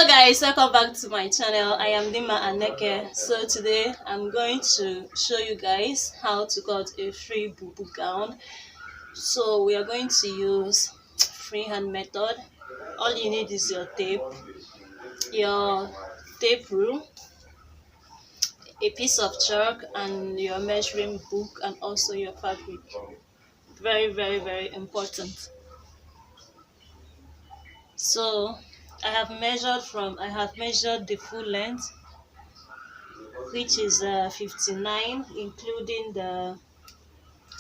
Hello guys, welcome back to my channel. I am Dima Aneke. So today I'm going to show you guys how to cut a free bubu gown. So we are going to use freehand method. All you need is your tape rule, a piece of chalk, and your measuring book, and also your fabric. Very important. So I have measured the full length, which is 59, including the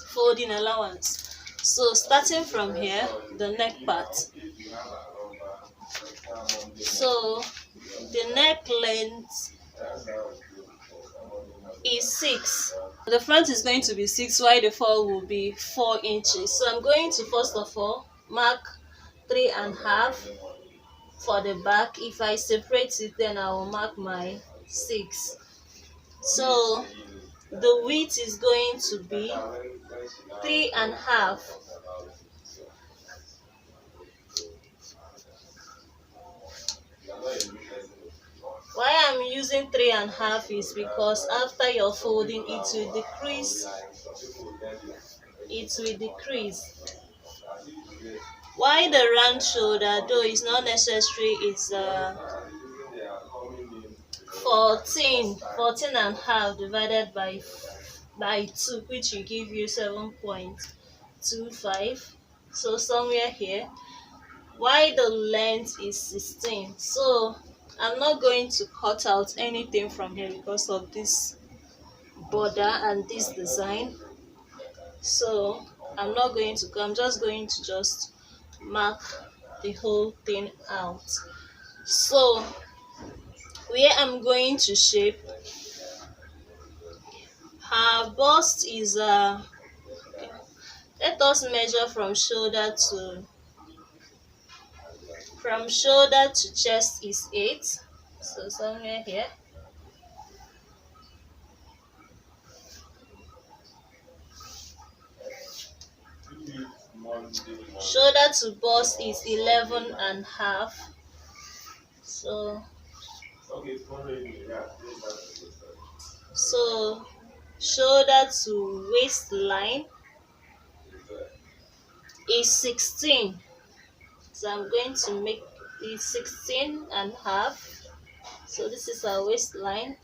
folding allowance. So starting from here, the neck part. So the neck length is 6. The front is going to be 6, while the fall will be 4 inches. So I'm going to first of all mark 3.5 for the back. If I separate it, then I will mark my 6. So the width is going to be 3.5. Why I'm using 3.5 is because after your folding, it will decrease. Why the round shoulder, though it's not necessary, is 14.5 divided by 2, which will give you 7.25. So somewhere here. Why the length is 16. So I'm not going to cut out anything from here because of this border and this design. So I'm just going to mark the whole thing out. So where I'm going to shape, her bust is let us measure from shoulder to chest is 8. So somewhere here. Shoulder to bust is 11.5. So shoulder to waistline is 16. So I'm going to make it 16.5. So this is our waistline.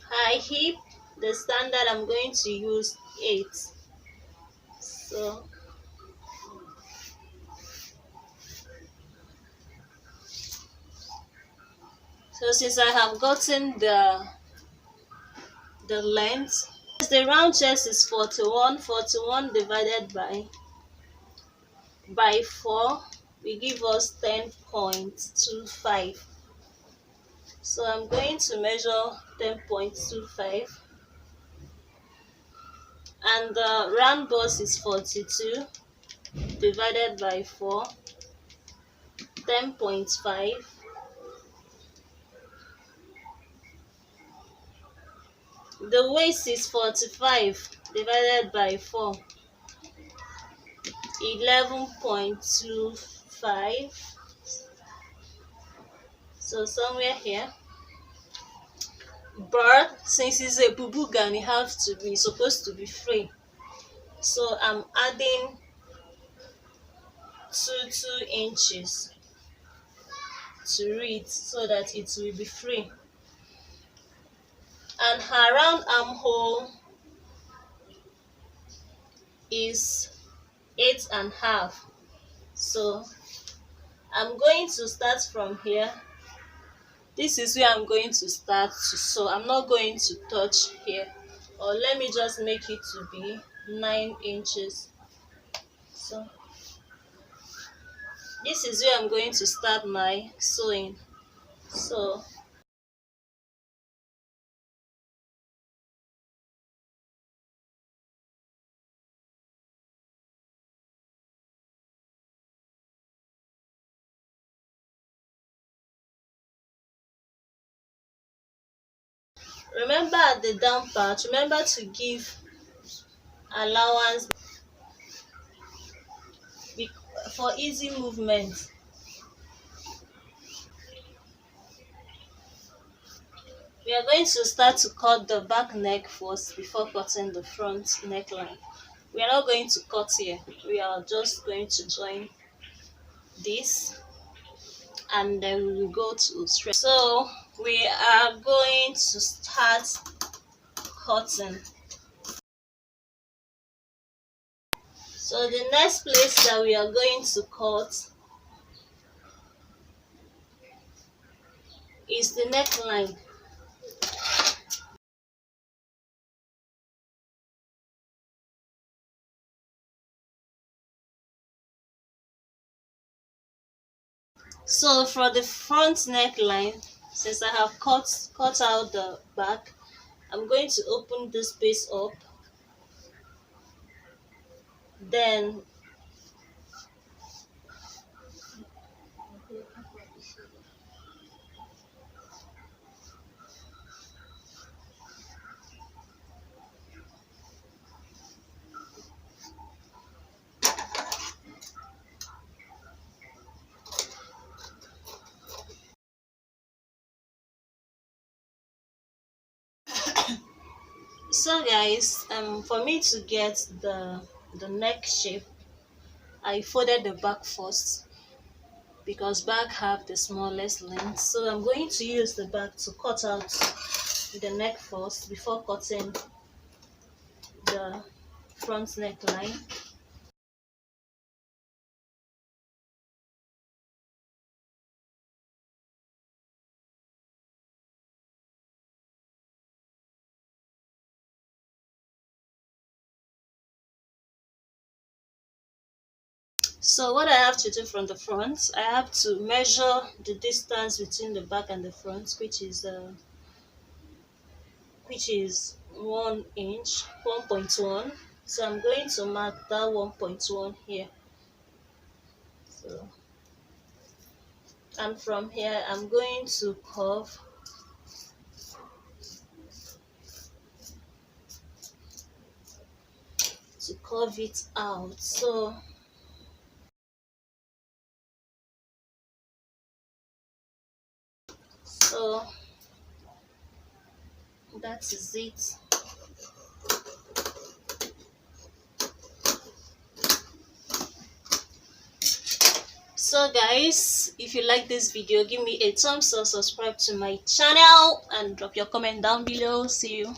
High hip, the standard, I'm going to use 8. So since I have gotten the length, the round chest is 41 divided by 4 will give us 10.25. So I'm going to measure 10.25, and the round bust is 42 divided by 4, 10.5. The waist is 45 divided by 4, 11.25. So somewhere here. But since it's a bubu gown, it's supposed to be free. So I'm adding 2 inches to it so that it will be free. And her round armhole is 8.5. So I'm going to start from here. This is where I'm going to start to sew. I'm not going to touch here, or let me just make it to be 9 inches. So this is where I'm going to start my sewing. So remember, at the down part, remember to give allowance for easy movement. We are going to start to cut the back neck first before cutting the front neckline. We are not going to cut here. We are just going to join this and then we will go to stretch. So we are going to start cutting. So the next place that we are going to cut is the neckline. So for the front neckline, since I have cut out the back, I'm going to open this piece up. Then so guys, for me to get the neck shape, I folded the back first because back have the smallest length. So I'm going to use the back to cut out the neck first before cutting the front neckline. So what I have to do from the front, I have to measure the distance between the back and the front, which is 1 inch, 1.1. So I'm going to mark that 1.1 here. So, and from here I'm going to curve it out. So that is it. So guys, if you like this video, give me a thumbs up, subscribe to my channel and drop your comment down below. See you.